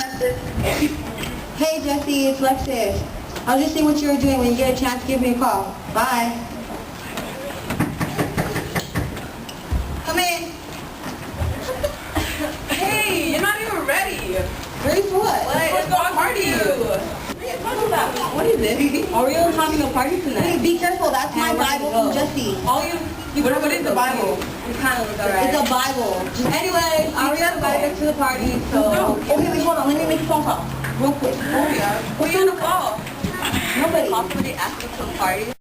Hey Jesse, it's Lexus. I was just seeing what you were doing. When you get a chance, give me a call. Bye. Come in. Hey, you're not even ready. Ready for what? Let's go party. What is this? Orio's having a party Hey, tonight. be careful. That's my And we're Bible gonna from go. Jesse. What is the Bible? You kind of look alright. It's a Bible. Anyway, Aria invited us to the party, so... Okay, wait, hold on. Let me make a phone call. Real quick. Who are you gonna call? Nobody. Possibly ask us to the party.